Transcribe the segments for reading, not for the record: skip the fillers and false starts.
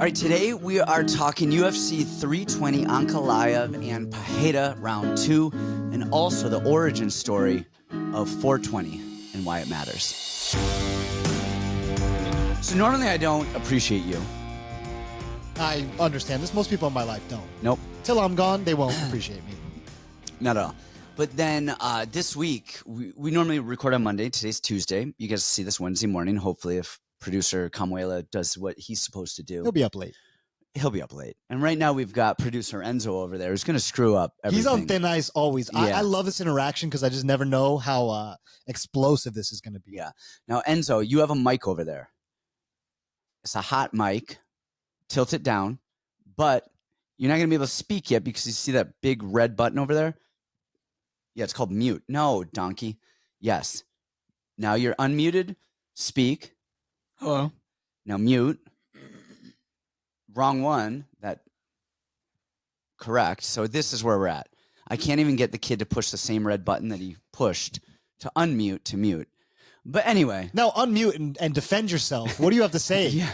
All right, today we are talking UFC 320, Ankalaev and Pereira round 2, and also the origin story of 420 and why it matters. So normally I don't appreciate you. I understand this. Most people in my life don't. Nope. Till I'm gone, they won't appreciate me. Not at all. But then this week, we normally record on Monday. Today's Tuesday. You guys see this Wednesday morning, hopefully, if producer Camuela does what he's supposed to do. He'll be up late. He'll be up late. And right now we've got producer Enzo over there who's going to screw up everything. He's on thin ice always. Yeah. I love this interaction because I just never know how explosive this is going to be. Yeah. Now, Enzo, you have a mic over there. It's a hot mic. Tilt it down. But you're not going to be able to speak yet because you see that big red button over there? Yeah, it's called mute. No, donkey. Yes. Now you're unmuted. Speak. Hello. Now mute. Wrong one. That correct. So this is where we're at. I can't even get the kid to push the same red button that he pushed to unmute to mute. But anyway. Now unmute and defend yourself. What do you have to say? Yeah.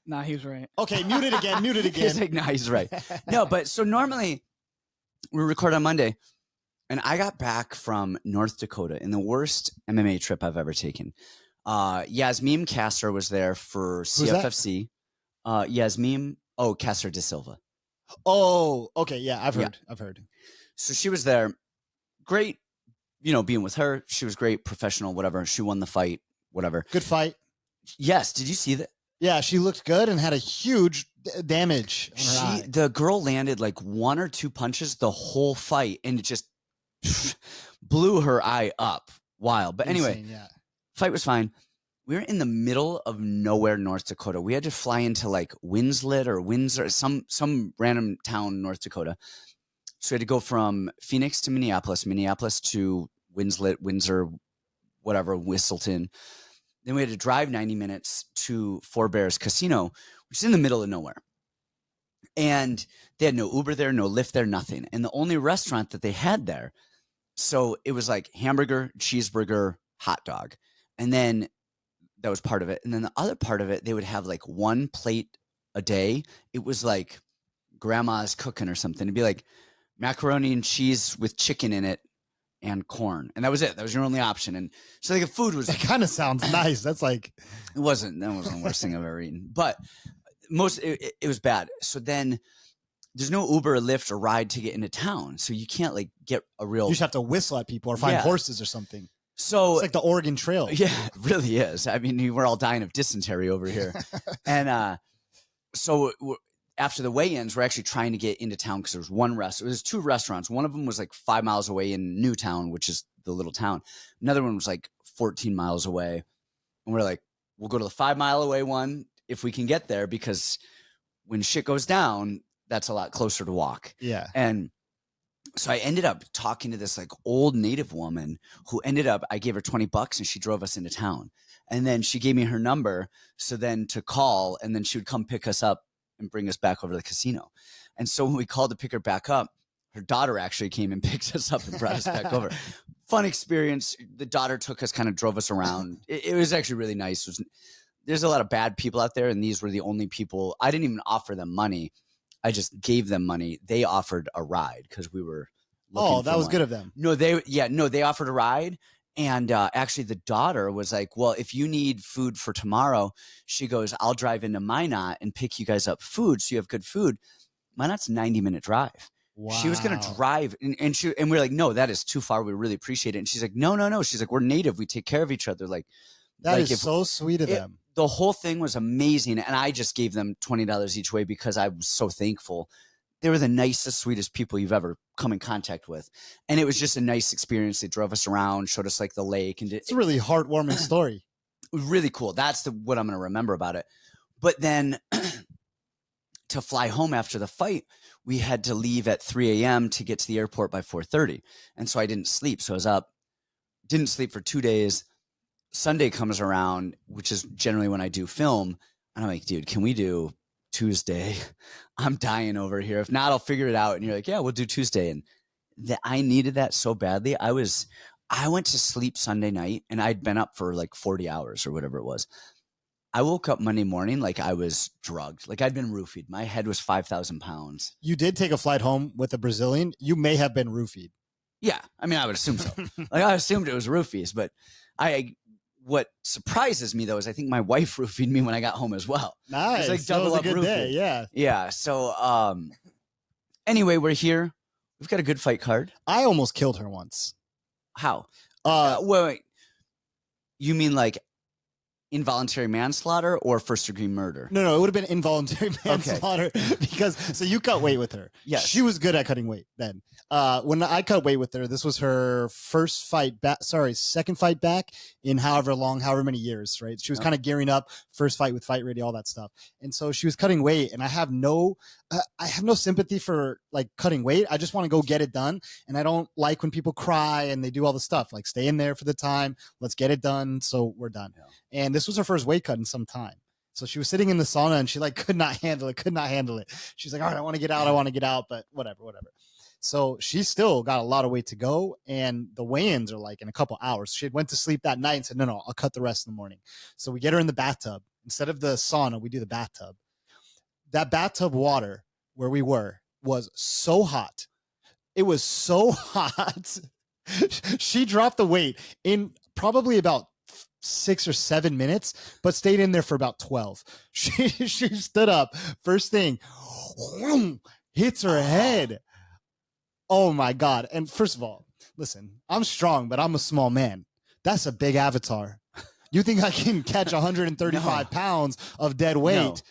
Nah, he was right. Okay, mute it again. Mute it again. He's like, nah, he's right. No, but so normally we record on Monday, and I got back from North Dakota in the worst MMA trip I've ever taken. Yasmin Castor was there for CFFC. Yasmin, Castor de Silva. Oh, okay. Yeah, I've heard. Yeah. I've heard. So she was there. Great, being with her. She was great, professional, whatever. She won the fight, whatever. Good fight. Yes. Did you see that? Yeah, she looked good and had a huge damage on her eye. The girl landed like one or two punches the whole fight, and it just blew her eye up. Wild. But anyway, Insane, yeah. Fight was fine. We were in the middle of nowhere, North Dakota. We had to fly into like Winslet or Windsor, some random town, North Dakota. So we had to go from Phoenix to Minneapolis to Winslet, Windsor, whatever, Whistleton. Then we had to drive 90 minutes to Four Bears Casino, which is in the middle of nowhere. And they had no Uber there, no Lyft there, nothing. And the only restaurant that they had there, so it was like hamburger, cheeseburger, hot dog. And then that was part of it. And then the other part of it, they would have like one plate a day. It was like grandma's cooking or something. It'd be like macaroni and cheese with chicken in it and corn. And that was it. That was your only option. And so like the food was... That kind of sounds nice. That's like... That wasn't the worst thing I've ever eaten. But it was bad. So then there's no Uber or Lyft or ride to get into town. So you can't like get a real... You just have to whistle at people or find horses or something. So it's like the Oregon Trail. Yeah, it really is. I mean, we're all dying of dysentery over here. And so after the weigh-ins, we're actually trying to get into town because there was one restaurant. There's two restaurants. One of them was like 5 miles away in Newtown, which is the little town. Another one was like 14 miles away. And we're like, we'll go to the 5 mile away one if we can get there, because when shit goes down, that's a lot closer to walk. Yeah. And so I ended up talking to this like old native woman who I gave her $20 and she drove us into town. And then she gave me her number. So then to call, and then she would come pick us up and bring us back over to the casino. And so when we called to pick her back up, her daughter actually came and picked us up and brought us back over. Fun experience. The daughter took us, kind of drove us around. It was actually really nice. There's a lot of bad people out there, and these were the only people. I didn't even offer them money. I just gave them money. They offered a ride because we were looking that for was one. good of them. No, they offered a ride. And actually the daughter was like, well, if you need food for tomorrow, she goes, I'll drive into Minot and pick you guys up food so you have good food. Minot's a 90-minute drive. Wow. She was going to drive. And we're like, no, that is too far. We really appreciate it. And she's like, no. She's like, we're native. We take care of each other. That is so sweet of them. The whole thing was amazing. And I just gave them $20 each way because I was so thankful. They were the nicest, sweetest people you've ever come in contact with. And it was just a nice experience. They drove us around, showed us like the lake. And it's a really heartwarming story. Really cool. That's what I'm going to remember about it. But then to fly home after the fight, we had to leave at 3 a.m. to get to the airport by 4:30. And so I didn't sleep. So I was up, didn't sleep for 2 days. Sunday comes around, which is generally when I do film. And I'm like, dude, can we do Tuesday? I'm dying over here. If not, I'll figure it out. And you're like, yeah, we'll do Tuesday. And I needed that so badly. I went to sleep Sunday night and I'd been up for like 40 hours or whatever it was. I woke up Monday morning like I was drugged. Like I'd been roofied. My head was 5,000 pounds. You did take a flight home with a Brazilian. You may have been roofied. Yeah. I mean, I would assume so. Like I assumed it was roofies, but what surprises me though is I think my wife roofied me when I got home as well. Nice. It's like double a up good roofie. day. Yeah. Yeah. So anyway, we're here. We've got a good fight card. I almost killed her once. How? Wait. You mean like involuntary manslaughter or first-degree murder? No, it would have been involuntary manslaughter because so you cut weight with her. Yes. She was good at cutting weight then. When I cut weight with her, this was her second fight back in however many years, right? She was kind of gearing up, first fight with Fight Ready, all that stuff. And so she was cutting weight, and I have no sympathy for like cutting weight. I just want to go get it done. And I don't like when people cry and they do all the stuff, like stay in there for the time. Let's get it done. So we're done. Yeah. And this was her first weight cut in some time. So she was sitting in the sauna and she like could not handle it. She's like, all right, I want to get out, but whatever. So she still got a lot of weight to go. And the weigh-ins are like in a couple hours. She had went to sleep that night and said, no, I'll cut the rest in the morning. So we get her in the bathtub. Instead of the sauna, we do the bathtub. That bathtub water where we were was so hot. It was so hot. She dropped the weight in probably about 6 or 7 minutes, but stayed in there for about 12. She stood up. First thing, hits her head. Oh my God. And first of all, listen, I'm strong, but I'm a small man. That's a big avatar. You think I can catch 135 pounds of dead weight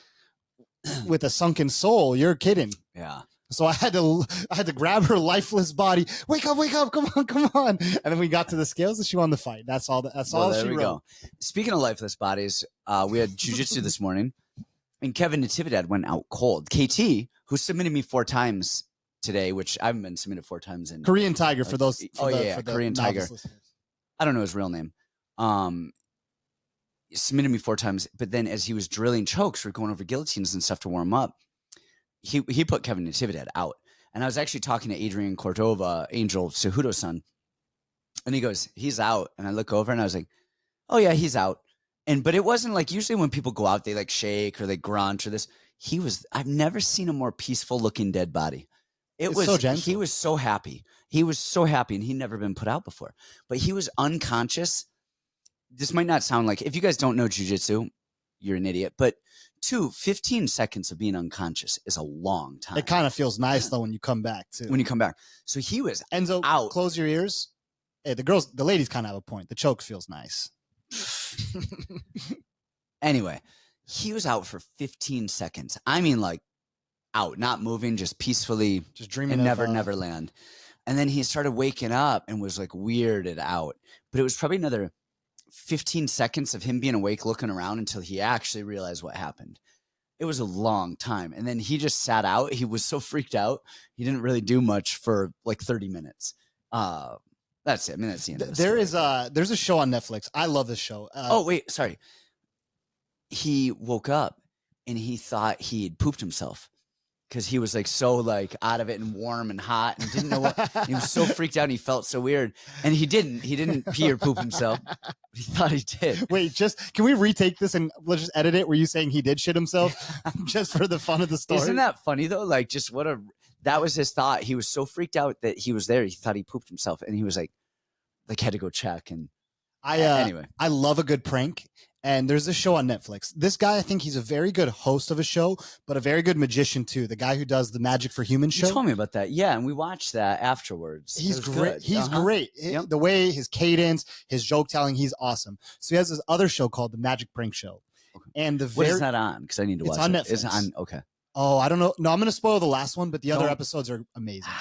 with a sunken soul? You're kidding. Yeah. So I had to grab her lifeless body. Wake up, come on. And then we got to the scales and she won the fight. That's all she wrote. Go. Speaking of lifeless bodies, we had jiu-jitsu this morning and Kevin Natividad went out cold. KT, who submitted me 4 times today, which I haven't been submitted 4 times in. Korean Tiger for those. For Korean Tiger. Listeners. I don't know his real name. Submitted me 4 times, but then as he was drilling chokes, we're going over guillotines and stuff to warm up. He put Kevin Natividad out. And I was actually talking to Adrian Cordova, Angel Cejudo's son. And he goes, he's out. And I look over and I was like, oh yeah, he's out. But it wasn't like usually when people go out, they like shake or they grunt or this. I've never seen a more peaceful looking dead body. It's so gentle. He was so happy. He was so happy and he'd never been put out before. But he was unconscious. This might not sound like, if you guys don't know jiu-jitsu, you're an idiot. But 15 seconds of being unconscious is a long time. It kind of feels nice though when you come back too. When you come back. So he was Enzo, out. Close your ears. Hey, the ladies kind of have a point. The choke feels nice. Anyway, he was out for 15 seconds. I mean like out, not moving, just peacefully. Just dreaming of Neverland. And then he started waking up and was like weirded out. But it was probably another 15 seconds of him being awake, looking around until he actually realized what happened. It was a long time. And then he just sat out. He was so freaked out. He didn't really do much for like 30 minutes. That's it. I mean, that's the end of the There's a show on Netflix. I love this show. Oh, wait, sorry. He woke up and he thought he had pooped himself. Because he was like so like out of it and warm and hot and didn't know what. He was so freaked out and he felt so weird. And he didn't pee or poop himself. But he thought he did. Wait, can we retake this and let's just edit it? Were you saying he did shit himself just for the fun of the story? Isn't that funny though? Like just that was his thought. He was so freaked out that he was there. He thought he pooped himself and he was like had to go check. And anyway, I love a good prank. And there's this show on Netflix. This guy, I think he's a very good host of a show, but a very good magician too. The guy who does the Magic for Humans show. You told me about that. Yeah, and we watched that afterwards. He's great. He's great. Yep. The way, his cadence, his joke telling, he's awesome. So he has this other show called the Magic Prank Show. Okay. And what is that on? Because I need to watch it. It's on Netflix. Is it on? Okay. Oh, I don't know. No, I'm going to spoil the last one, but the other episodes are amazing.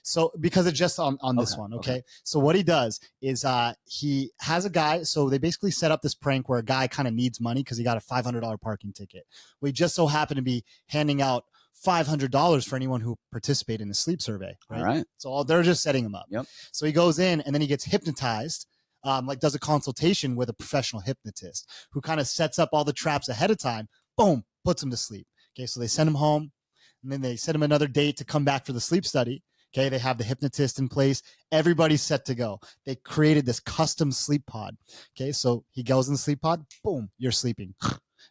So because it's just on this one. Okay. So what he does is he has a guy. So they basically set up this prank where a guy kind of needs money because he got a $500 parking ticket. We just so happen to be handing out $500 for anyone who participated in the sleep survey. Right. All right. So they're just setting him up. Yep. So he goes in and then he gets hypnotized. Does a consultation with a professional hypnotist who kind of sets up all the traps ahead of time. Boom, puts him to sleep. Okay. So they send him home and then they set him another date to come back for the sleep study. Okay, they have the hypnotist in place. Everybody's set to go. They created this custom sleep pod. Okay, so he goes in the sleep pod. Boom, you're sleeping.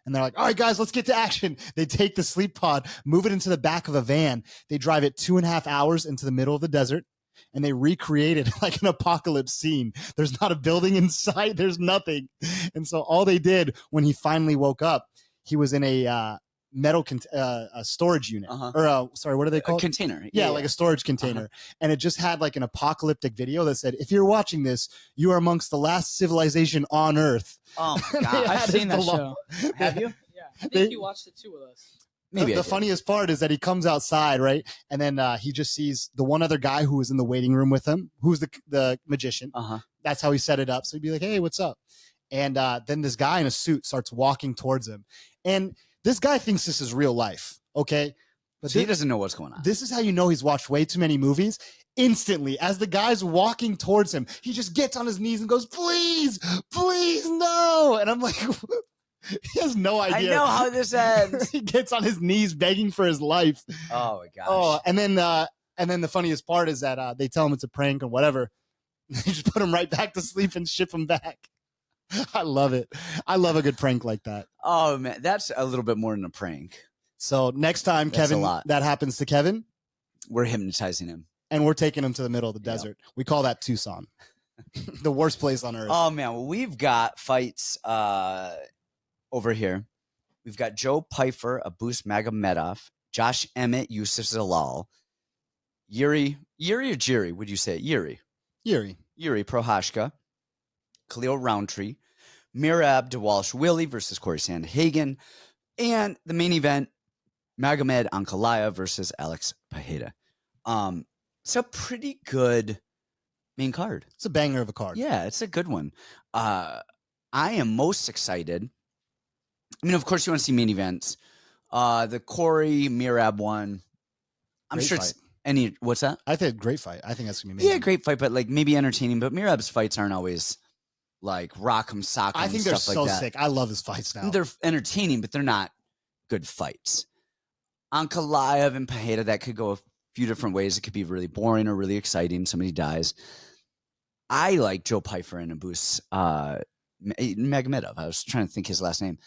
And they're like, all right, guys, let's get to action. They take the sleep pod, move it into the back of a van. They drive it 2.5 hours into the middle of the desert, and they recreated like an apocalypse scene. There's not a building in sight. There's nothing. And so all they did when he finally woke up, he was in a metal a storage unit or sorry, what are they called? A container. Yeah, like a storage container. And it just had like an apocalyptic video that said, if you're watching this, you are amongst the last civilization on Earth. Oh my God. I've seen that show. Have you? Yeah, I think you watched it too with us. Maybe the funniest part is that he comes outside, right? And then he just sees the one other guy who was in the waiting room with him, who's the magician. That's how he set it up. So he'd be like, hey, what's up? And then this guy in a suit starts walking towards him. And this guy thinks this is real life, okay? But so he doesn't know what's going on. This is how you know he's watched way too many movies. Instantly, as the guy's walking towards him, he just gets on his knees and goes, please, please, no. And I'm like, he has no idea. I know how this ends. He gets on his knees begging for his life. Oh, my gosh. Oh, and then the funniest part is that they tell him it's a prank or whatever. They just put him right back to sleep and ship him back. I love it. I love a good prank like that. Oh, man. That's a little bit more than a prank. So next time, Kevin, that happens to Kevin, we're hypnotizing him. And we're taking him to the middle of the desert. We call that Tucson. The worst place on earth. Oh, man. Well, we've got fights over here. We've got Joe Pyfer, Abus Magomedov, Josh Emmett, Youssef Zalal, Yuri or Jiri, would you say? Yuri, Prochazka, Khalil Rountree, Merab Dvalishvili versus Cory Sandhagen, and the main event, Magomed Ankalaev versus Alex Pereira. It's a pretty good main card. It's a banger of a card. Yeah, it's a good one. I am most excited. I mean, of course, you want to see main events. The Cory Merab one. I'm Great sure fight. it's what's that? I think great fight. I think that's gonna be amazing. Yeah, great fight, but like maybe entertaining. But Merab's fights aren't always like rock'em sock'em. I think they're stuff so like that. sick. I love his fights now. They're entertaining, but they're not good fights. Ankalaev and Pereira, that could go a few different ways. It could be really boring or really exciting. Somebody dies. I like Joe Pyfer and Abus Magomedov. I was trying to think his last name.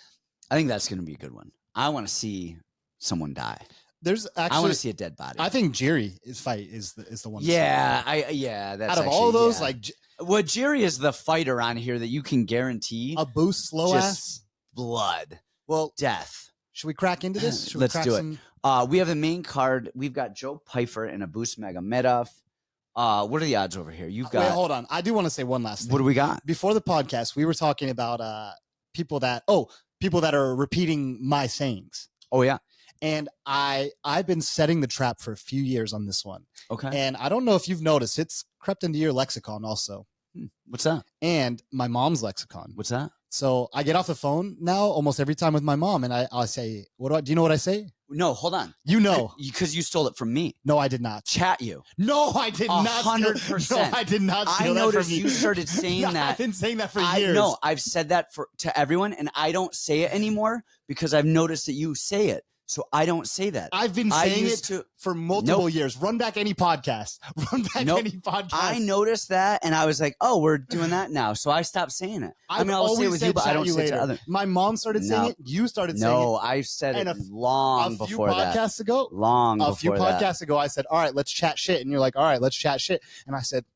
I think that's going to be a good one. I want to see someone die. There's actually, I want to see a dead body. I think Jiri's fight is the one. Yeah, that's out of all those, yeah. like, well, Jiri is the fighter on here that you can guarantee Abus slow ass blood. Well, death. Should we crack into this? Should Let's we crack do some... it. We have the main card. We've got Joe Pyfer and Abus Magomedov. What are the odds over here? You've got. Wait, hold on. I do want to say one last thing. What do we got? Before the podcast, we were talking about people that are repeating my sayings. Oh yeah. And I've been setting the trap for a few years on this one. Okay. And I don't know if you've noticed, it's crept into your lexicon also. What's that? And my mom's lexicon. What's that? So I get off the phone now almost every time with my mom, and I'll say, do you know what I say? No, hold on. You know. Because you stole it from me. No, I did not. Chat you. No, I did not. 100%. No, I did not steal I that noticed from you. You started saying that. I've been saying that for years. No, I've said that to everyone, and I don't say it anymore because I've noticed that you say it. So I don't say that. I've been saying it for multiple years. Run back any podcast. Run back any podcast. I noticed that, and I was like, "Oh, we're doing that now." So I stopped saying it. I'll say it with you, but I don't say it to others. My mom started saying it. You started saying it. No, I said it long before that. A few podcasts ago. A few podcasts ago, I said, "All right, let's chat shit," and you're like, "All right, let's chat shit," and I said,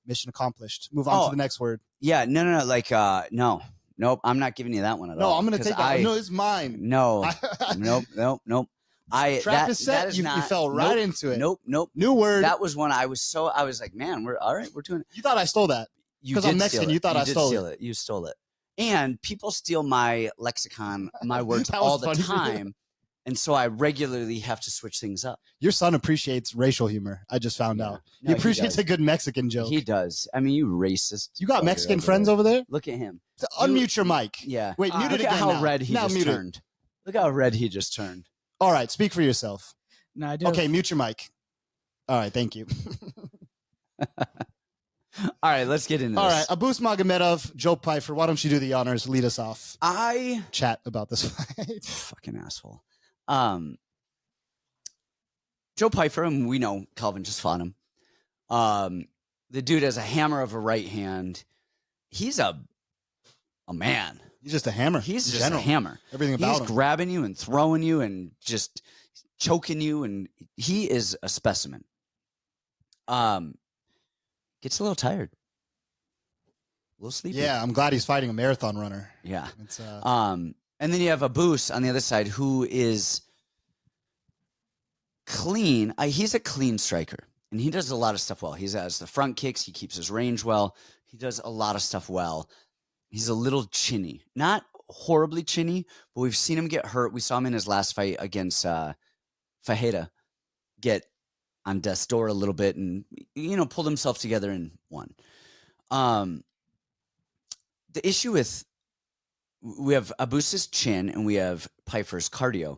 "Mission accomplished. Move on to the next word." Yeah, no. Like, no. Nope, I'm not giving you that one at all. No, I'm going to take that. No, it's mine. No, nope. Trap is set. You fell right into it. Nope. New word. That was when I was like, man, we're all right. We're doing it. You thought I stole that because I'm Mexican. You thought I stole it. You stole it. And people steal my lexicon, my words all the time. And so I regularly have to switch things up. Your son appreciates racial humor. I just found out. He appreciates a good Mexican joke. He does. I mean, you racist. You got Mexican friends over there? Look at him. Unmute your mic. Yeah. Wait, mute it again. Look at how now. red he just turned. Look how red he just turned. All right, speak for yourself. No, I do. Okay, mute your mic. All right, thank you. All right, let's get into this. All right, Abus Magomedov, Joe Pyfer, why don't you do the honors? Lead us off. Chat about this fight. Fucking asshole. Joe Pyfer, and we know Calvin just fought him. The dude has a hammer of a right hand. He's a man. He's just a hammer. He's in just general. a hammer. Everything about He's him. grabbing you and throwing you and just choking you, and he is a specimen. Gets a little tired. A little sleepy. Yeah, I'm glad he's fighting a marathon runner. Yeah. It's, and then you have Abus on the other side, who is clean. He's a clean striker, and he does a lot of stuff well. He has the front kicks. He keeps his range well. He does a lot of stuff well. He's a little chinny. Not horribly chinny, but we've seen him get hurt. We saw him in his last fight against Fajeda get on death's door a little bit and, pulled himself together and won. The issue with, we have Abus's chin and we have Pyfer's cardio.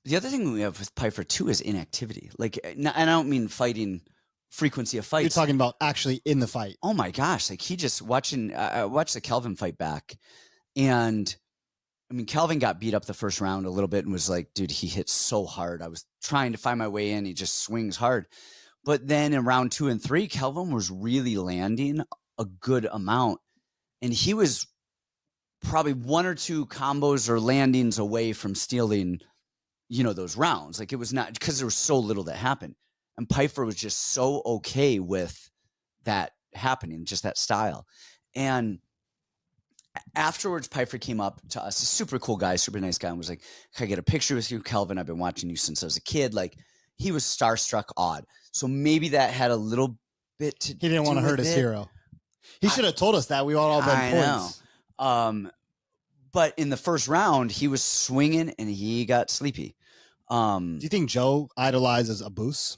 The other thing we have with Pyfer too is inactivity. And I don't mean fighting frequency of fights. You're talking about actually in the fight. Oh my gosh. He just watching, I watched the Calvin fight back, and Calvin got beat up the first round a little bit and was like, dude, he hits so hard. I was trying to find my way in. He just swings hard. But then in round 2 and 3, Calvin was really landing a good amount. And he was probably 1 or 2 combos or landings away from stealing, those rounds. It was not, because there was so little that happened. And Pyfer was just so okay with that happening, just that style. And afterwards, Pyfer came up to us, a super cool guy, super nice guy, and was like, can I get a picture with you, Calvin? I've been watching you since I was a kid. He was starstruck awed. So maybe that had a little bit to do with it. He didn't want to hurt his hero. He should have told us that. We all been points. Know. But in the first round, he was swinging and he got sleepy. Do you think Joe idolizes Abus?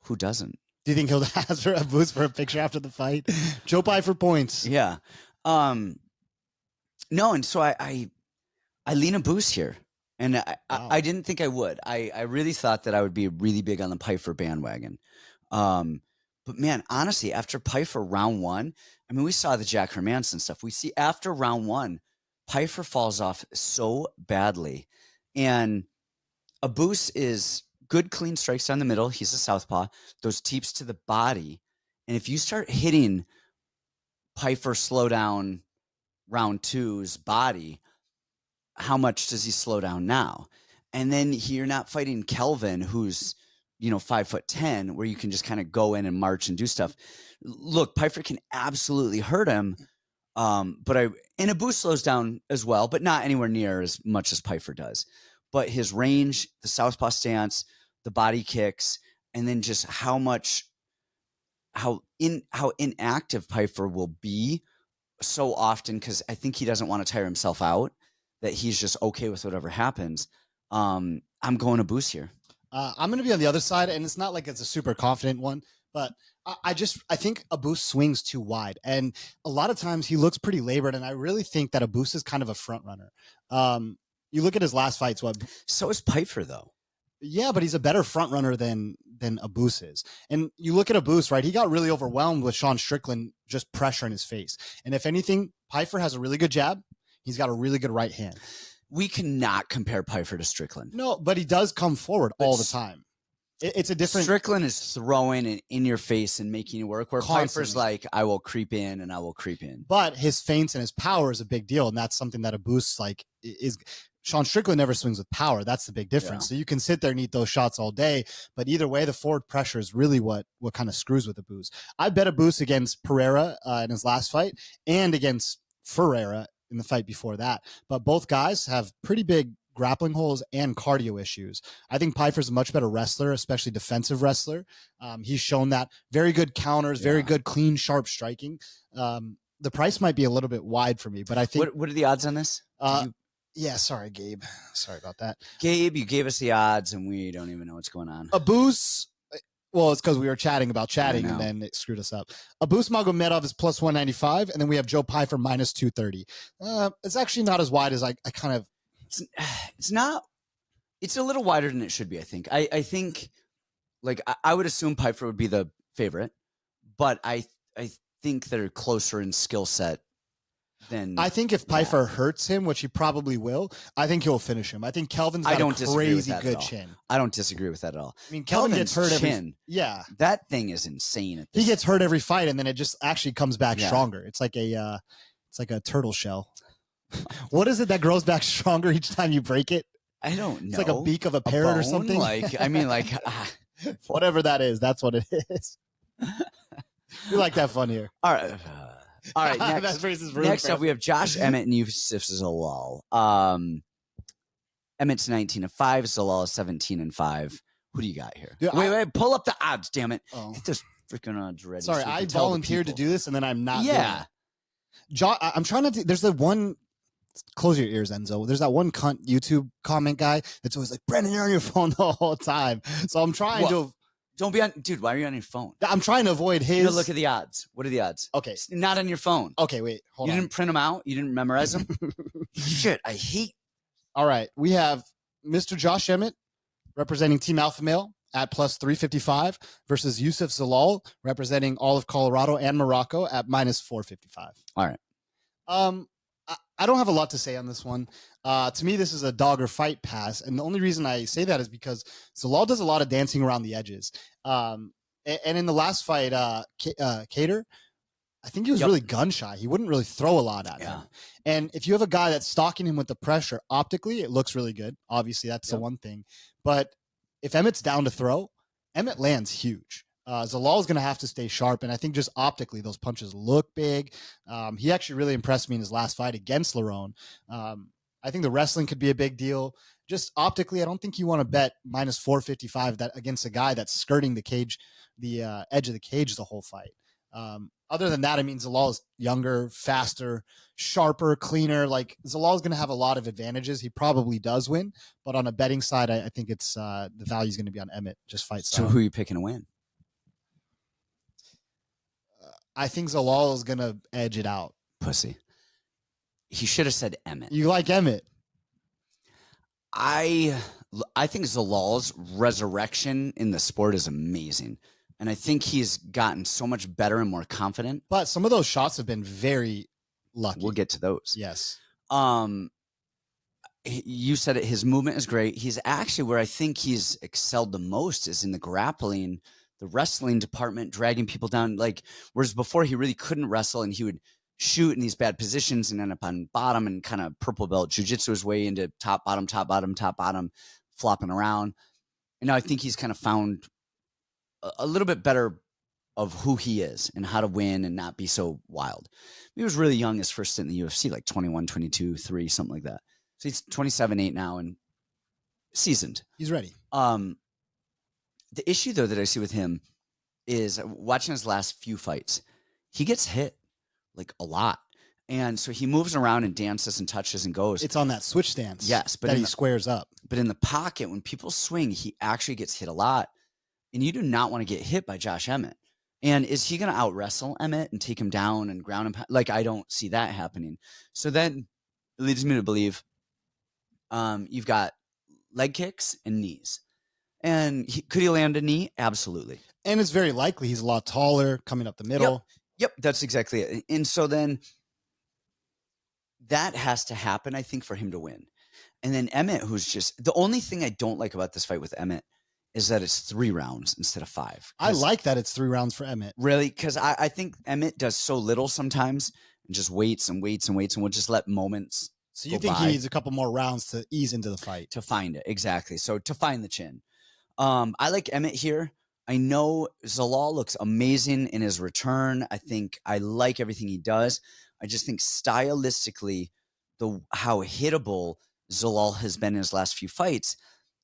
Who doesn't? Do you think he'll ask for Abus for a picture after the fight? Joe Pyfer points. Yeah. No, and so I lean Abus here. And I didn't think I would. I really thought that I would be really big on the Pyfer bandwagon. But man, honestly, after Pyfer round 1, we saw the Jack Hermanson stuff. We see after round 1, Pyfer falls off so badly. And Abus is good, clean strikes down the middle. He's a southpaw. Those teeps to the body. And if you start hitting Pyfer slow down round 2's body, how much does he slow down now? And then you're not fighting Kelvin, who's 5'10", where you can just kind of go in and march and do stuff. Look, Pyfer can absolutely hurt him. And Abus slows down as well, but not anywhere near as much as Pyfer does. But his range, the southpaw stance, the body kicks, and then just how inactive Pyfer will be so often, because I think he doesn't want to tire himself out, that he's just okay with whatever happens. I'm going Abus here. I'm going to be on the other side, and it's not like it's a super confident one, but I think Abus swings too wide, and a lot of times he looks pretty labored, and I really think that Abus is kind of a front runner. You look at his last fights. So is Pyfer, though. Yeah, but he's a better front runner than Abus is. And you look at Abus, right? He got really overwhelmed with Sean Strickland just pressure in his face. And if anything, Pyfer has a really good jab. He's got a really good right hand. We cannot compare Pyfer to Strickland. No, but he does come forward all the time. It's a different. Strickland is throwing it in your face and making it work, where Constantly. Pyfer's like, I will creep in and I will creep in. But his feints and his power is a big deal. And that's something that Abus is. Sean Strickland never swings with power. That's the big difference. Yeah. So you can sit there and eat those shots all day, but either way, the forward pressure is really what kind of screws with Abus. I bet Abus against Pereira in his last fight and against Ferreira in the fight before that. But both guys have pretty big grappling holes and cardio issues. I think Pyfer's a much better wrestler, especially defensive wrestler. He's shown that. Very good counters, very good, clean, sharp striking. The price might be a little bit wide for me, but I think. What are the odds on this? Yeah, sorry, Gabe. Sorry about that. Gabe, you gave us the odds, and we don't even know what's going on. Abus, well, it's because we were chatting about chatting, and then it screwed us up. Abus Magomedov is plus 195, and then we have Joe Pyfer minus 230. It's actually not as wide as I kind of. It's not. It's a little wider than it should be, I think. I think, I would assume Pyfer would be the favorite, but I think they're closer in skill set. I think if Pyfer hurts him, which he probably will, I think he'll finish him. I think Kelvin's got a crazy good chin. I don't disagree with that at all. Kelvin gets hurt chin, that thing is insane. He gets hurt every fight, and then it just actually comes back stronger. It's like a It's like a turtle shell. What is it that grows back stronger each time you break it? I don't know. It's like a beak of a parrot or bone? something. Whatever that is, that's what it is. We like that fun here. All right. All right. Next up, we have Josh Emmett and Youssef Zalal. Emmett's 19-5. Zalal is 17-5. Who do you got here? Dude, wait. Pull up the odds. Damn it. Oh. Get this freaking odds ready. Sorry, so I volunteered to do this, and then I'm not. Yeah. I'm trying to. There's the one. Close your ears, Enzo. There's that one cunt YouTube comment guy that's always like, Brendan, you're on your phone the whole time. So I'm trying to. Don't be on, dude. Why are you on your phone? I'm trying to avoid his. You look at the odds. What are the odds? Okay, it's not on your phone. Okay, wait, hold on. You didn't print them out. You didn't memorize them. Shit, I hate. All right, we have Mr. Josh Emmett representing Team Alpha Male at plus 355 versus Youssef Zalal representing all of Colorado and Morocco at minus 455. All right. I don't have a lot to say on this one. To me, this is a dog or fight pass. And the only reason I say that is because Zalal does a lot of dancing around the edges. And in the last fight, Cater, I think he was really gun shy. He wouldn't really throw a lot at him. And if you have a guy that's stalking him with the pressure, optically, it looks really good. Obviously, that's the one thing. But if Emmett's down to throw, Emmett lands huge. Zalal is going to have to stay sharp, and I think just optically, those punches look big. He actually really impressed me in his last fight against Lerone. I think the wrestling could be a big deal. Just optically, I don't think you want to bet minus 455 that against a guy that's skirting the cage, the edge of the cage the whole fight. Other than that, I mean, Zalal is younger, faster, sharper, cleaner. Like, Zalal is going to have a lot of advantages. He probably does win, but on a betting side, I think it's the value is going to be on Emmett. Just fight style. So who are you picking to win? I think Zalal is going to edge it out. Pussy. He should have said Emmett. You like Emmett? I think Zalal's resurrection in the sport is amazing. And I think he's gotten so much better and more confident. But some of those shots have been very lucky. We'll get to those. Yes. You said it. His movement is great. He's actually where I think he's excelled the most is in the grappling, the wrestling department, dragging people down. Like, whereas before he really couldn't wrestle and he would shoot in these bad positions and end up on bottom and kind of purple belt jiu-jitsu his way into top, bottom, flopping around. And now I think he's kind of found a little bit better of who he is and how to win and not be so wild. He was really young his first stint in the UFC, like 21, 22, 3, something like that. So he's 27, 8 now and seasoned. He's ready. The issue, though, that I see with him is watching his last few fights, he gets hit like a lot. And so he moves around and dances and touches and goes. It's on that switch stance. Yes. But that he squares up. But in the pocket, when people swing, he actually gets hit a lot. And you do not want to get hit by Josh Emmett. And is he going to out-wrestle Emmett and take him down and ground him? Like, I don't see that happening. So then it leads me to believe you've got leg kicks and knees. And could he land a knee? Absolutely. And it's very likely he's a lot taller, coming up the middle. Yep, that's exactly it. And so then that has to happen, I think, for him to win. And then Emmett, who's just – the only thing I don't like about this fight with Emmett is that it's 3 rounds instead of 5. I like that it's 3 rounds for Emmett. Really? Because I think Emmett does so little sometimes and just waits and waits and waits and will just let moments So you think he needs a couple more rounds to ease into the fight? To find it, exactly. So to find the chin. I like Emmett here. I know Zalal looks amazing in his return. I think I like everything he does. I just think stylistically, how hittable Zalal has been in his last few fights,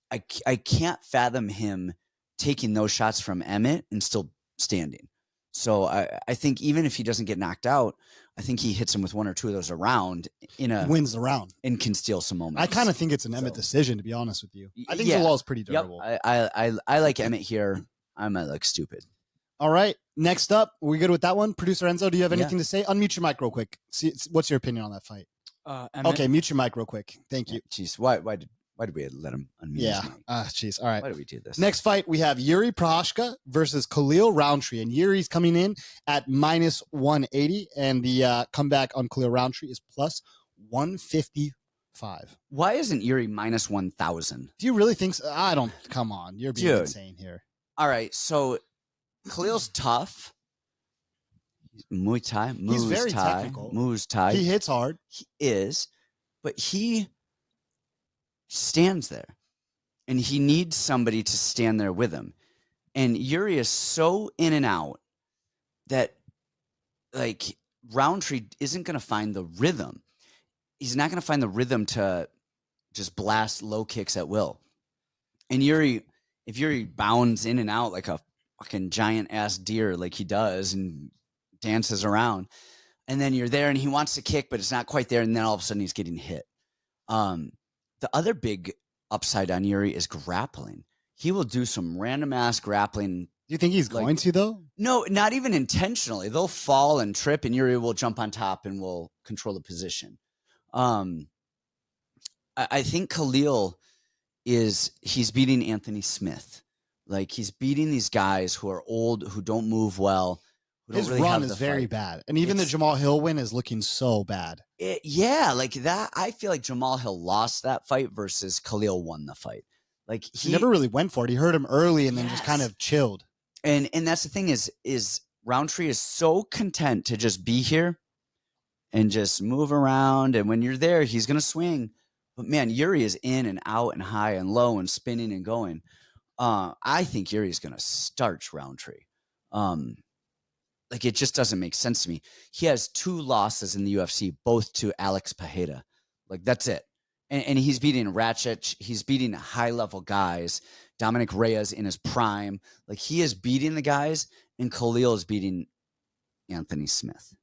I can't fathom him taking those shots from Emmett and still standing. So I think even if he doesn't get knocked out, I think he hits him with 1 or 2 of those around he wins the round and can steal some moments. I kind of think it's an Emmett decision, to be honest with you. I think Zalal is pretty durable. Yep. I like Emmett here. I might look stupid. All right. Next up, are we good with that one? Producer Enzo, do you have anything to say? Unmute your mic real quick. See, what's your opinion on that fight? Okay, mute your mic real quick. Thank you. Jeez, why did we let him unmute his mic? Jeez. All right. Why did we do this? Next fight, we have Jiri Prochazka versus Khalil Rountree. And Yuri's coming in at minus 180. And the comeback on Khalil Rountree is plus 155. Why isn't Jiri minus 1,000? Do you really think so? I don't. Come on. You're being insane here. All right. So Khalil's tough. Muay Thai. He's very technical. Muay Thai. He hits hard. He is, but he stands there, and he needs somebody to stand there with him. And Jiri is so in and out that, like, Rountree isn't going to find the rhythm. He's not going to find the rhythm to just blast low kicks at will. And Jiri, if Jiri bounds in and out like a fucking giant ass deer, like he does, and dances around, and then you're there and he wants to kick, but it's not quite there, and then all of a sudden he's getting hit. The other big upside on Jiri is grappling. He will do some random ass grappling. Do you think he's going to, though? No, not even intentionally. They'll fall and trip, and Jiri will jump on top and will control the position. I think Khalil he's beating Anthony Smith. Like, he's beating these guys who are old, who don't move well. His run is very bad. And even the Jamal Hill win is looking so bad. Yeah, like that. I feel like Jamal Hill lost that fight versus Khalil won the fight. Like, he never really went for it. He hurt him early and then just kind of chilled. And that's the thing is Rountree is so content to just be here and just move around. And when you're there, he's going to swing. But, man, Jiri is in and out and high and low and spinning and going. I think Jiri is going to starch Rountree. Like, it just doesn't make sense to me. He has 2 losses in the UFC, both to Alex Pereira. Like, that's it. And he's beating Ratchet. He's beating high-level guys. Dominic Reyes in his prime. Like, he is beating the guys, and Khalil is beating Anthony Smith.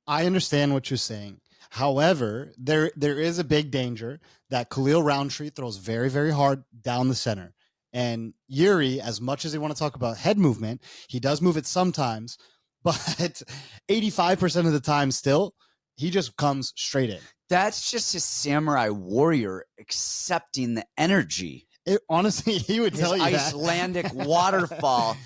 I understand what you're saying. However, there is a big danger that Khalil Rountree throws very, very hard down the center. And Jiri, as much as they want to talk about head movement, he does move it sometimes, but 85% of the time still, he just comes straight in. That's just his samurai warrior accepting the energy. Honestly, he would tell you that. Icelandic waterfall,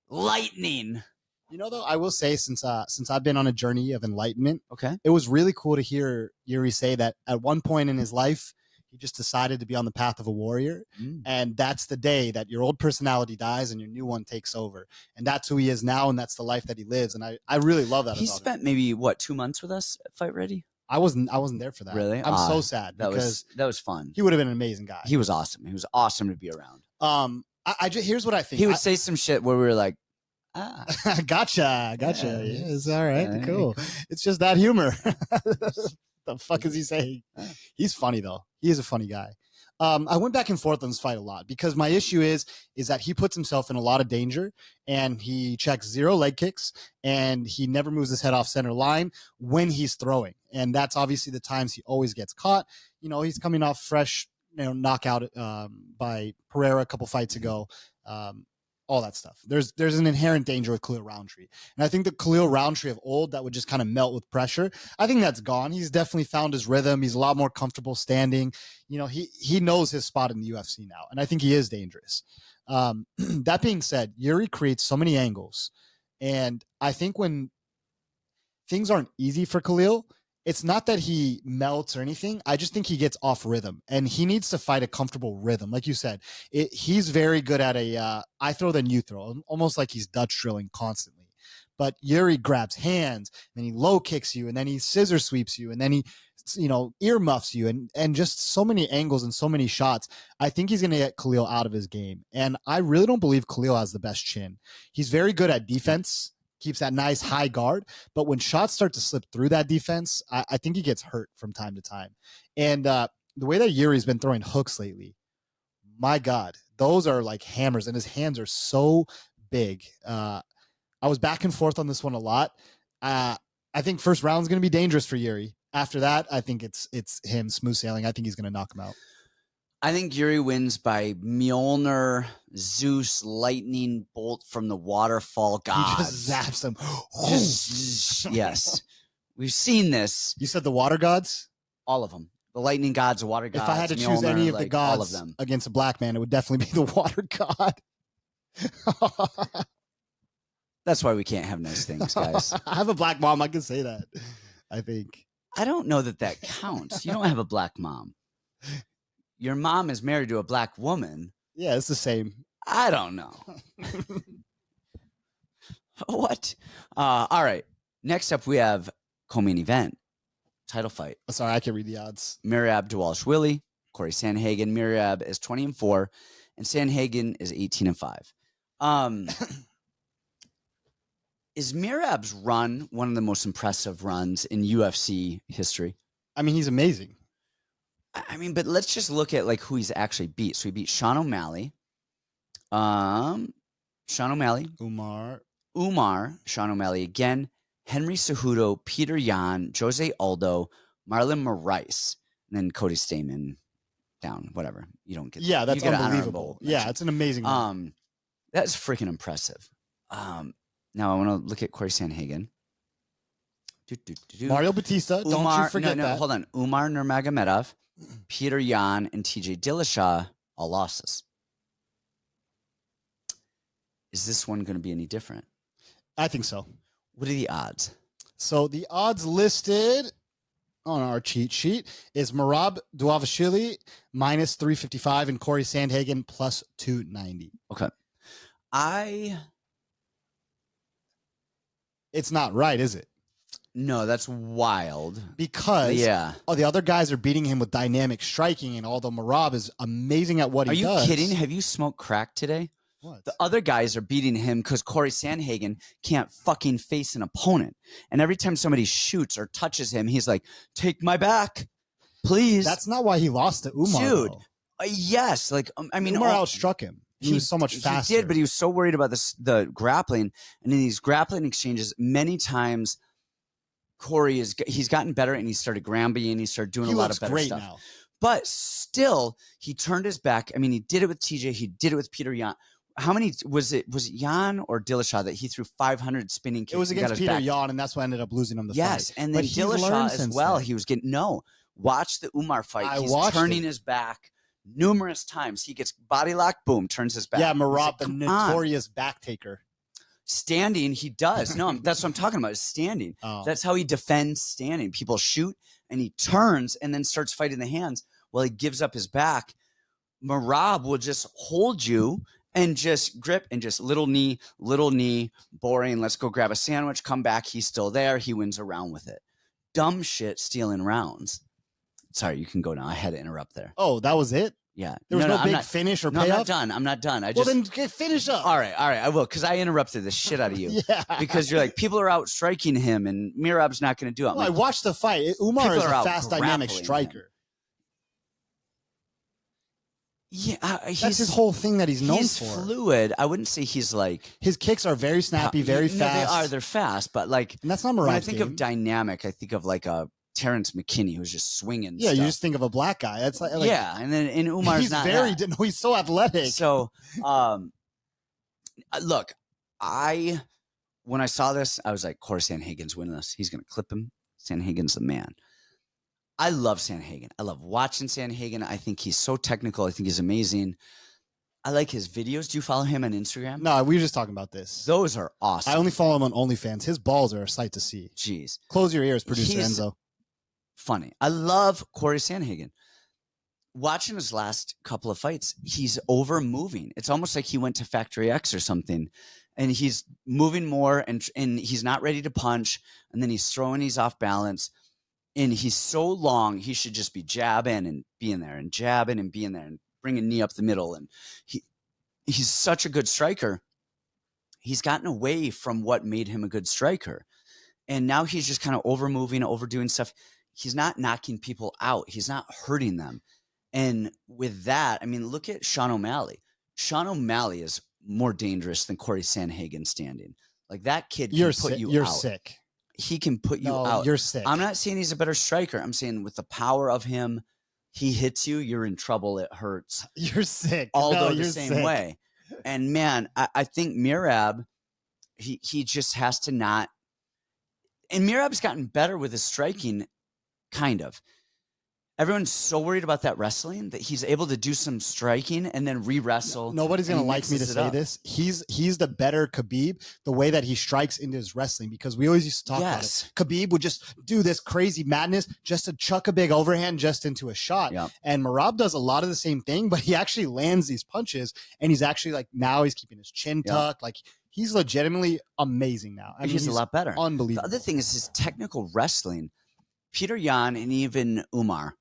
lightning. You know, though, I will say, since I've been on a journey of enlightenment, okay, it was really cool to hear Jiri say that at one point in his life, he just decided to be on the path of a warrior. And that's the day that your old personality dies and your new one takes over. And that's who he is now, and that's the life that he lives. And I really love that. He spent maybe, 2 months with us at Fight Ready? I wasn't there for that. Really? I'm so sad because that was fun. He would have been an amazing guy. He was awesome. He was awesome to be around. Here's what I think. He would say some shit where we were like, gotcha. Yeah, it's all right. Cool. It's just that humor. The fuck is he saying? He's funny, though. He is a funny guy. I went back and forth on this fight a lot because my issue is that he puts himself in a lot of danger, and he checks 0 leg kicks, and he never moves his head off center line when he's throwing. And that's obviously the times he always gets caught. You know, he's coming off fresh, knockout by Pereira a couple fights ago. All that stuff. There's an inherent danger with Khalil Rountree. And I think the Khalil Rountree of old that would just kind of melt with pressure, I think that's gone. He's definitely found his rhythm. He's a lot more comfortable standing. You know, he knows his spot in the UFC now, and I think he is dangerous. That being said, Jiri creates so many angles. And I think when things aren't easy for Khalil, it's not that he melts or anything. I just think he gets off rhythm, and he needs to fight a comfortable rhythm. Like you said, he's very good at I throw then you throw, almost like he's Dutch drilling constantly. But Jiri grabs hands, and he low kicks you, and then he scissor sweeps you, and then he, ear muffs you, and just so many angles and so many shots. I think he's going to get Khalil out of his game. And I really don't believe Khalil has the best chin. He's very good at defense, keeps that nice high guard, but when shots start to slip through that defense, I think he gets hurt from time to time. And the way that Yuri's been throwing hooks lately, my God, those are like hammers, and his hands are so big. I was back and forth on this one a lot. I think first round's going to be dangerous for Jiri. After that, I think it's him smooth sailing. I think he's going to knock him out. I think Jiri wins by Mjolnir, Zeus, lightning bolt from the waterfall gods. He just zaps him. Yes. We've seen this. You said the water gods? All of them. The lightning gods, the water gods. If I had to Mjolnir, choose any of the gods all of them against a black man, it would definitely be the water god. That's why we can't have nice things, guys. I have a black mom. I can say that, I think. I don't know that counts. You don't have a black mom. Your mom is married to a black woman. Yeah, it's the same. I don't know. What? All right. Next up, we have co-main event title fight. Sorry, I can read the odds. Merab Dvalishvili, Cory Sandhagen. Merab is 20-4, and Sandhagen is 18-5. Is Merab's run one of the most impressive runs in UFC history? I mean, he's amazing. I mean, but let's just look at like who he's actually beat. So he beat Sean O'Malley. Sean O'Malley. Umar, Sean O'Malley again, Henry Cejudo, Peter Yan, Jose Aldo, Marlon Moraes, and then Cody Stamen down, whatever. You don't get Yeah, that's you get unbelievable. Yeah, it's an amazing one. That's freaking impressive. Now I want to look at Cory Sandhagen. Mario Batista, don't you forget that. Hold on. Umar Nurmagomedov, Peter Yan, and TJ Dillashaw, all losses. Is this one going to be any different? I think so. What are the odds? So the odds listed on our cheat sheet is Merab Dvalishvili minus 355 and Cory Sandhagen plus 290. Okay. It's not right, is it? No, that's wild. Because the other guys are beating him with dynamic striking, and although Merab is amazing at what he does. Are you kidding? Have you smoked crack today? What? The other guys are beating him because Cory Sandhagen can't fucking face an opponent. And every time somebody shoots or touches him, he's like, take my back, please. That's not why he lost to Umar. Dude, yes. Like, I mean, Umar outstruck him. He was so much faster. He did, but he was so worried about the grappling. And in these grappling exchanges, many times he's gotten better and he started grabbing. He started doing a lot of better stuff. Now. But still, he turned his back. I mean, he did it with TJ. He did it with Peter Yan. How many was it Yan or Dillashaw that he threw 500 spinning kicks? It was against Peter Yan, and that's why I ended up losing him the fight. Yes, and then Dillashaw as well. He was getting watch the Umar fight. He's turning his back numerous times. He gets body lock, boom, turns his back. Yeah, Merab, the notorious back taker. Standing, he does. No, that's what I'm talking about, is standing. Oh. That's how he defends standing. People shoot, and he turns and then starts fighting the hands while he gives up his back. Merab will just hold you and just grip and just little knee, boring. Let's go grab a sandwich, come back. He's still there. He wins a round with it. Dumb shit stealing rounds. Sorry, you can go now. I had to interrupt there. Oh, that was it? Yeah. There was no big finish or payoff? I'm not done. Well, then finish up. All right. I will, because I interrupted the shit out of you. Yeah. Because you're like, people are out striking him and Merab's not going to do it. Well, I watched the fight. Umar is a fast, dynamic striker. Yeah, that's his whole thing that he's known for. He's fluid. I wouldn't say he's like... His kicks are very snappy, very fast. No, they are. They're fast, but like... And that's not Merab's when I think game. of dynamic, I think of like a Terrence McKinney who's just swinging Yeah, stuff. You just think of a black guy. That's like yeah, and then in Umar's he's not very... that. No, he's so athletic. So, look, when I saw this, I was like, Cory Sandhagen's winning this. He's going to clip him. Sandhagen's the man. I love Sandhagen. I love watching Sandhagen. I think he's so technical. I think he's amazing. I like his videos. Do you follow him on Instagram? No, we were just talking about this. Those are awesome. I only follow him on OnlyFans. His balls are a sight to see. Jeez. Close your ears, producer He's Enzo. Funny. I love Cory Sandhagen. Watching his last couple of fights, he's over moving. It's almost like he went to Factory X or something. And he's moving more and he's not ready to punch. And then he's throwing, he's off balance. And he's so long, he should just be jabbing and being there and jabbing and being there and bring a knee up the middle. And he's such a good striker. He's gotten away from what made him a good striker. And now he's just kind of over-moving, overdoing stuff. He's not knocking people out. He's not hurting them. And with that, I mean, look at Sean O'Malley. Sean O'Malley is more dangerous than Cory Sandhagen standing. Like that kid can put you out. You're sick. He can put you out. You're sick. I'm not saying he's a better striker. I'm saying with the power of him, he hits you, you're in trouble. It hurts. You're sick. Although the same way. And man, I think Merab, he just has to not. And Merab's gotten better with his striking, kind of. Everyone's so worried about that wrestling that he's able to do some striking and then re-wrestle. Nobody's going to like me to say this. He's the better Khabib, the way that he strikes into his wrestling, because we always used to talk about it. Khabib would just do this crazy madness just to chuck a big overhand just into a shot. Yep. And Merab does a lot of the same thing, but he actually lands these punches and he's actually like, now he's keeping his chin tucked. Like He's legitimately amazing now. I mean, he's a lot better. Unbelievable. The other thing is his technical wrestling. Peter Yan and even Umar,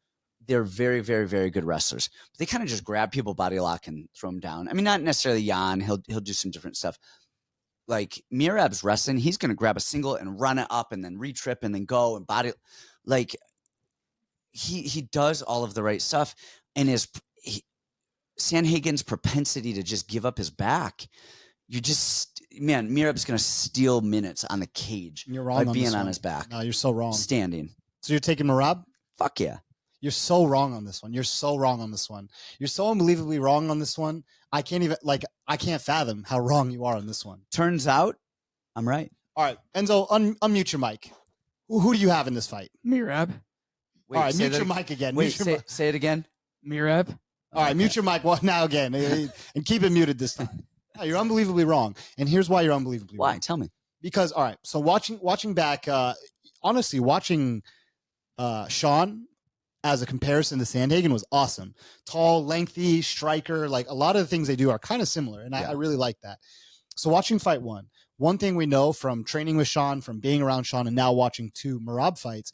they're very, very, very good wrestlers. But they kind of just grab people, body lock, and throw them down. I mean, not necessarily Yan. He'll do some different stuff. Like Merab's wrestling, he's going to grab a single and run it up and then re-trip and then go and body. Like he does all of the right stuff. And Sandhagen's propensity to just give up his back. Merab's going to steal minutes on the cage. You're wrong by being on one. his back. No, you're so wrong. Standing. So you're taking Merab? Fuck yeah. You're so wrong on this one. You're so wrong on this one. You're so unbelievably wrong on this one. I can't fathom how wrong you are on this one. Turns out, I'm right. All right, Enzo, unmute your mic. Who do you have in this fight? Mirab. Wait, all right, mute your mic again. Wait, say it again. Mirab. All right, mute your mic now again, and keep it muted this time. No, you're unbelievably wrong, and here's why you're unbelievably wrong. Why? Tell me. Because all right, so watching back, honestly, watching Sean as a comparison to Sandhagen was awesome. Tall, lengthy, striker, like a lot of the things they do are kind of similar, and I really like that. So watching fight one thing we know from training with Sean, from being around Sean, and now watching two Merab fights.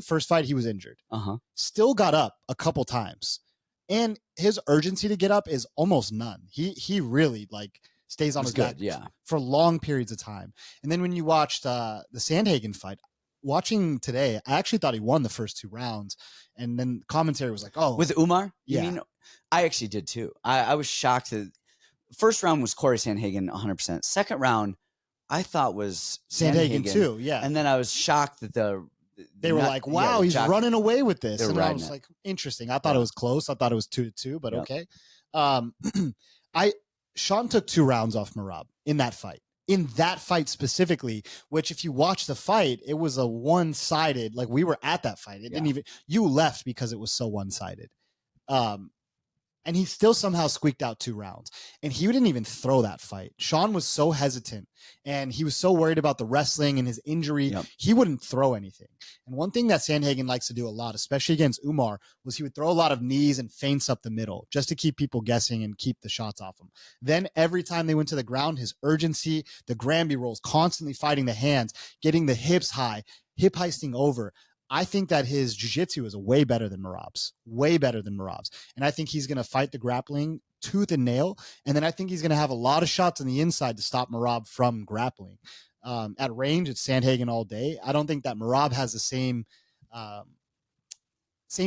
First fight, he was injured. Still got up a couple times. And his urgency to get up is almost none. He really stays on his back for long periods of time. And then when you watched the Sandhagen fight, watching today, I actually thought he won the first 2 rounds. And then commentary was like, oh. With Umar? Yeah. You mean, I actually did too. I was shocked that first round was Cory Sandhagen 100%. Second round, I thought was Sandhagen too, yeah. And then I was shocked that they were like, wow, he's running away with this. And I was it. like, interesting. I thought it was close. I thought it was 2-2, but okay. Sean took 2 rounds off Merab in that fight. In that fight specifically, which if you watch the fight, it was a one-sided, we were at that fight. It didn't even, you left because it was so one-sided. And he still somehow squeaked out 2 rounds. And he didn't even throw that fight. Sean was so hesitant and he was so worried about the wrestling and his injury. He wouldn't throw anything. And one thing that Sandhagen likes to do a lot, especially against Umar, was he would throw a lot of knees and feints up the middle just to keep people guessing and keep the shots off him. Then every time they went to the ground, his urgency, the Granby rolls, constantly fighting the hands, getting the hips high, hip heisting over. I think that his jiu-jitsu is way better than Merab's. And I think he's going to fight the grappling tooth and nail. And then I think he's going to have a lot of shots on the inside to stop Merab from grappling. At range, it's Sandhagen all day. I don't think that Merab has the same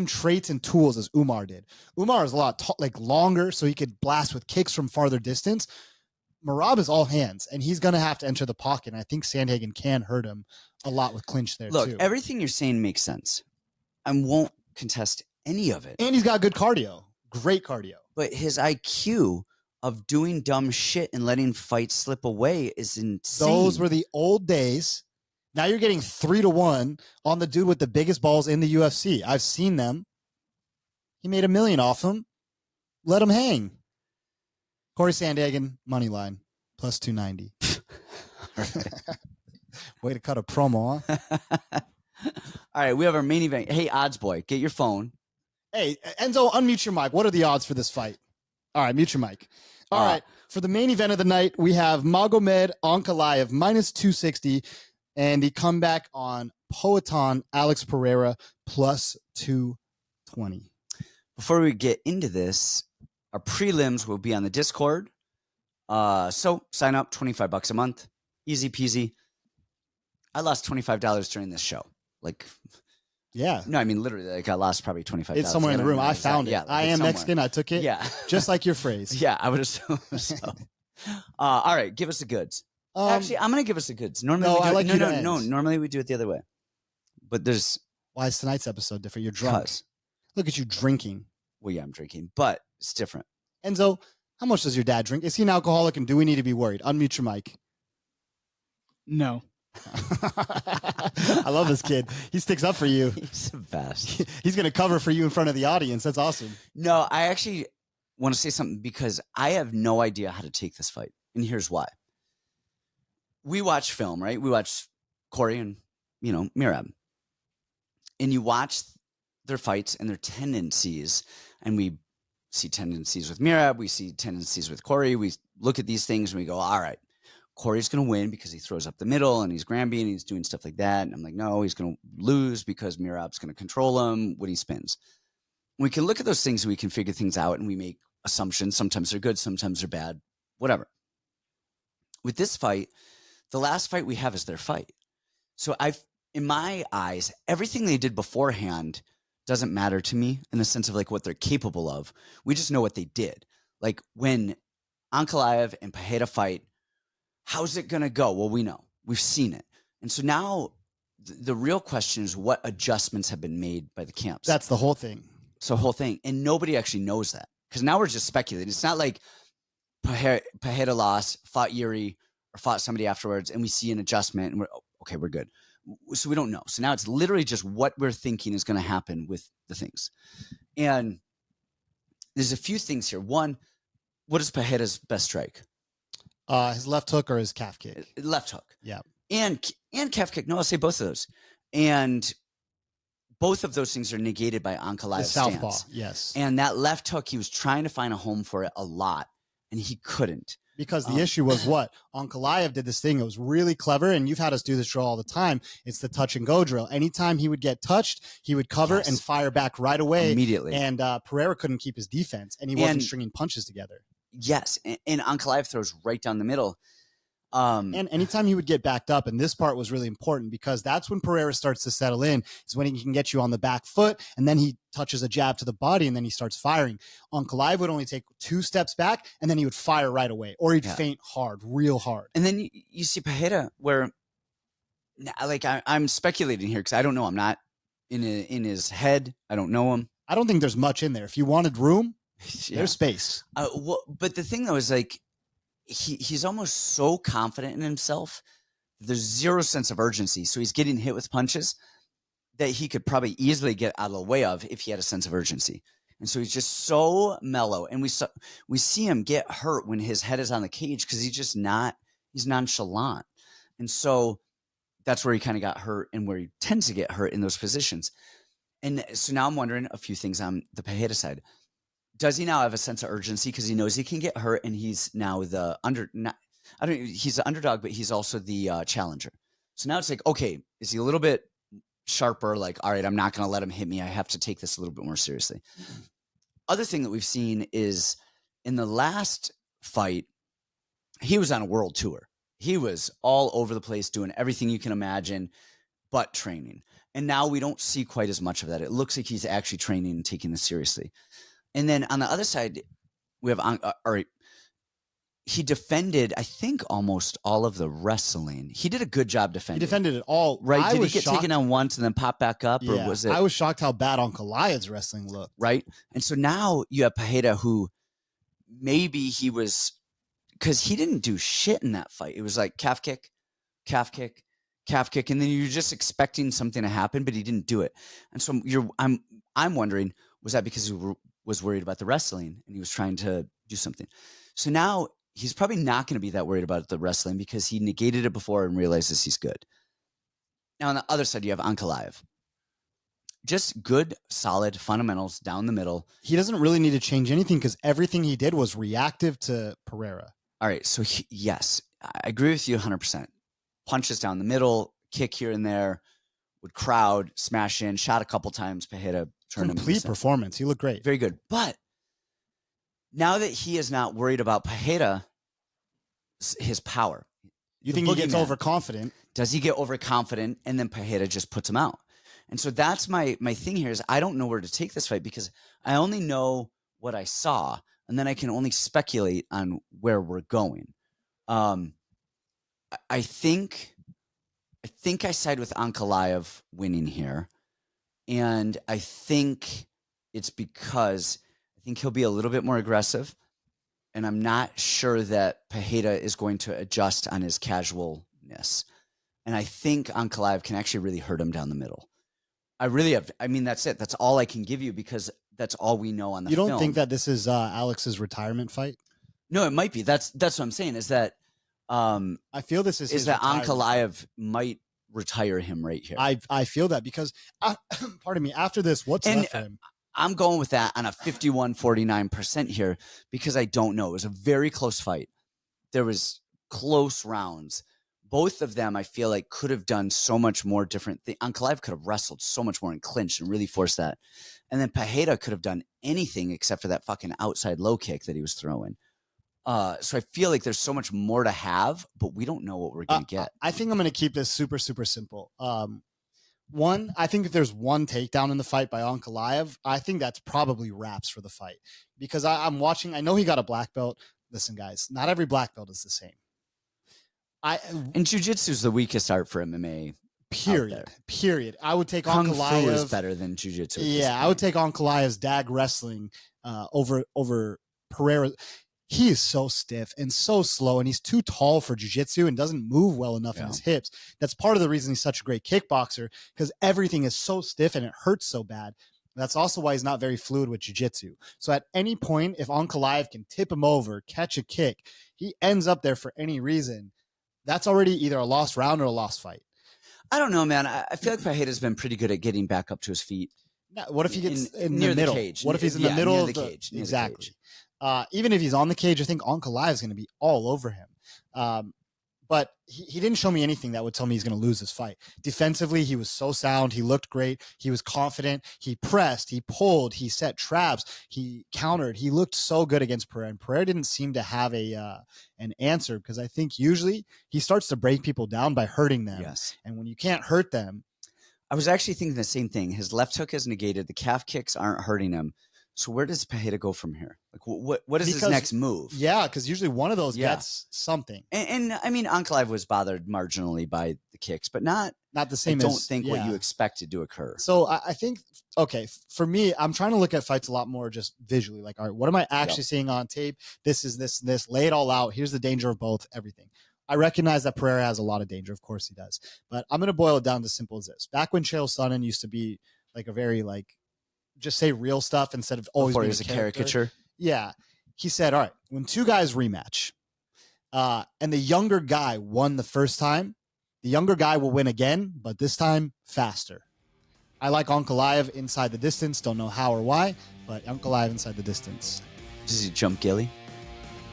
traits and tools as Umar did. Umar is a lot longer, so he could blast with kicks from farther distance. Merab is all hands, and he's going to have to enter the pocket. And I think Sandhagen can hurt him a lot with clinch there, too. Look, everything you're saying makes sense. I won't contest any of it. And he's got good cardio. Great cardio. But his IQ of doing dumb shit and letting fights slip away is insane. Those were the old days. Now you're getting 3-1 on the dude with the biggest balls in the UFC. I've seen them. He made $1 million off him. Let him hang. Cory Sandhagen, money line, plus 290. Way to cut a promo, huh? All right, we have our main event. Hey, odds boy, get your phone. Hey, Enzo, unmute your mic. What are the odds for this fight? All right, mute your mic. All right, for the main event of the night, we have Magomed Ankalaev, minus 260, and the comeback on Poatan Alex Pereira, plus 220. Before we get into this, our prelims will be on the Discord. So sign up, $25 a month. Easy peasy. I lost $25 during this show. Yeah. No, I mean, literally, I lost probably $25. It's somewhere in the room. I found it. Yeah, I am somewhere. Mexican. I took it. Yeah. Just like your phrase. Yeah, I would assume so. All right, give us the goods. Actually, I'm going to give us the goods. Normally, normally we do it the other way. But there's... Why is tonight's episode different? You're drunk. Look at you drinking. Well, yeah, I'm drinking, but it's different. Enzo, how much does your dad drink? Is he an alcoholic, and do we need to be worried? Unmute your mic. No. I love this kid. He sticks up for you. He's the best. He's going to cover for you in front of the audience. That's awesome. No, I actually want to say something because I have no idea how to take this fight. And here's why. We watch film, right? We watch Cory and, Merab. And you watch their fights and their tendencies. And we see tendencies with Merab. We see tendencies with Cory. We look at these things and we go, all right, Cory's going to win because he throws up the middle and he's Granby and he's doing stuff like that. And I'm like, no, he's going to lose because Merab's going to control him when he spins. We can look at those things and we can figure things out and we make assumptions. Sometimes they're good, sometimes they're bad, whatever. With this fight, the last fight we have is their fight. So in my eyes, everything they did beforehand doesn't matter to me in the sense of like what they're capable of. We just know what they did. Like when Ankalaev and Pereira fight, how's it going to go? Well, we know. We've seen it. And so now the real question is what adjustments have been made by the camps. That's the whole thing. It's the whole thing. And nobody actually knows that because now we're just speculating. It's not like Pereira lost, fought Jiri, or fought somebody afterwards, and we see an adjustment, and we're good. So we don't know. So now it's literally just what we're thinking is going to happen with the things. And there's a few things here. One, what is Pereira's best strike? His left hook or his calf kick? Left hook. Yeah. And calf kick. No, I'll say both of those. And both of those things are negated by Ankalaev's southpaw, stance. yes. And that left hook, he was trying to find a home for it a lot, and he couldn't. Because the issue was what? Ankalaev did this thing. It was really clever, and you've had us do this drill all the time. It's the touch and go drill. Anytime he would get touched, he would cover and fire back right away. Immediately. And Pereira couldn't keep his defense, and he wasn't stringing punches together. Yes, and Ankalaev throws right down the middle. And anytime he would get backed up, and this part was really important because that's when Pereira starts to settle in, is when he can get you on the back foot, and then he touches a jab to the body, and then he starts firing. Ankalaev would only take 2 steps back, and then he would fire right away, or he'd feint hard, real hard. And then you see Pereira where, like, I'm speculating here because I don't know. I'm not in his head. I don't know him. I don't think there's much in there. If you wanted room, there's space. But the thing, though, is like, he's almost so confident in himself. There's zero sense of urgency. So he's getting hit with punches that he could probably easily get out of the way of if he had a sense of urgency. And so he's just so mellow. And we see him get hurt when his head is on the cage because he's nonchalant. And so that's where he kind of got hurt and where he tends to get hurt in those positions. And so now I'm wondering a few things on the Pereira side. Does he now have a sense of urgency because he knows he can get hurt and he's now he's the underdog, but he's also the challenger. So now it's like, okay, is he a little bit sharper? Like, all right, I'm not going to let him hit me. I have to take this a little bit more seriously. Other thing that we've seen is in the last fight, he was on a world tour. He was all over the place doing everything you can imagine, but training. And now we don't see quite as much of that. It looks like he's actually training and taking this seriously. And then on the other side, we have he defended, I think, almost all of the wrestling. He did a good job defending. He defended it all. Right? Did he get taken on once and then pop back up? Yeah, or was it? I was shocked how bad Ankalaev's wrestling looked. Right? And so now you have Pereira, who maybe he was, because he didn't do shit in that fight. It was like calf kick, calf kick, calf kick, and then you're just expecting something to happen, but he didn't do it. And so I'm wondering, was that because he was worried about the wrestling and he was trying to do something? So now he's probably not going to be that worried about the wrestling because he negated it before and realizes he's good. Now on the other side, you have Ankalaev. Just good, solid fundamentals down the middle. He doesn't really need to change anything because everything he did was reactive to Pereira. All right. So yes, I agree with you 100%. Punches down the middle, kick here and there, would crowd, smash in, shot a couple times, Pereira turned him. Complete performance. He looked great. Very good. But now that he is not worried about Pereira, his power. You think he gets overconfident? Does he get overconfident and then Pereira just puts him out? And so that's my thing here is I don't know where to take this fight because I only know what I saw and then I can only speculate on where we're going. I think I side with Ankalaev winning here. And I think it's because I think he'll be a little bit more aggressive. And I'm not sure that Pereira is going to adjust on his casualness. And I think Ankalaev can actually really hurt him down the middle. I really have. I mean, that's it. That's all I can give you because that's all we know on the film. You don't think that this is Alex's retirement fight? No, it might be. That's what I'm saying is that I feel this is that Ankalaev might retire him right here. I feel that because, pardon me, after this, what's left for him? I'm going with that on a 51-49% here because I don't know. It was a very close fight. There was close rounds. Both of them, I feel like, could have done so much more different things. Ankalaev could have wrestled so much more and clinched and really forced that. And then Pereira could have done anything except for that fucking outside low kick that he was throwing. So I feel like there's so much more to have, but we don't know what we're going to get. I think I'm going to keep this super, super simple. One, I think if there's one takedown in the fight by Ankalaev, I think that's probably wraps for the fight. Because I'm watching, I know he got a black belt. Listen, guys, not every black belt is the same. And jiu-jitsu is the weakest art for MMA. Period. I would take Kung Ankalaev. Fu is better than jiu-jitsu. Yeah, I would take Ankalaev's dag wrestling over Pereira. He is so stiff and so slow, and he's too tall for jiu-jitsu and doesn't move well enough in his hips. That's part of the reason he's such a great kickboxer, because everything is so stiff and it hurts so bad. That's also why he's not very fluid with jiu-jitsu. So at any point, if Ankalaev can tip him over, catch a kick, he ends up there for any reason, that's already either a lost round or a lost fight. I don't know, man. I feel like Pereira's been pretty good at getting back up to his feet. Now, what if he gets in near the middle? cage? What if he's in the middle of the cage? Exactly. Even if he's on the cage, I think Ankalaev is going to be all over him. But he didn't show me anything that would tell me he's going to lose this fight. Defensively, he was so sound. He looked great. He was confident. He pressed. He pulled. He set traps. He countered. He looked so good against Pereira. And Pereira didn't seem to have an answer, because I think usually he starts to break people down by hurting them. Yes. And when you can't hurt them. I was actually thinking the same thing. His left hook is negated. The calf kicks aren't hurting him. So where does Pereira go from here? Like, what is his next move? Yeah, because usually one of those gets something. And I mean, Ankalaev was bothered marginally by the kicks, but not the same. I don't think what you expected to occur. So I think, okay, for me, I'm trying to look at fights a lot more just visually. Like, all right, what am I actually seeing on tape? This is this and this. Lay it all out. Here's the danger of both, everything. I recognize that Pereira has a lot of danger. Of course he does. But I'm going to boil it down to simple as this. Back when Chael Sonnen used to be like a very just say real stuff instead of always being a caricature. Yeah. He said, all right, when two guys rematch and the younger guy won the first time, the younger guy will win again, but this time faster. I like Ankalaev inside the distance. Don't know how or why, but Ankalaev inside the distance. Does he jump Gilly?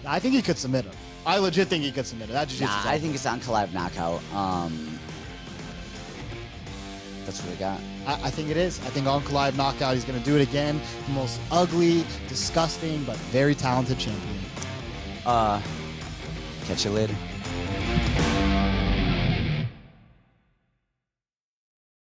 I think he could submit him. I legit think he could submit him. I think it's Ankalaev knockout. That's what I got. I think it is. I think Ankalaev knockout. He's going to do it again. The most ugly, disgusting, but very talented champion. Catch you later.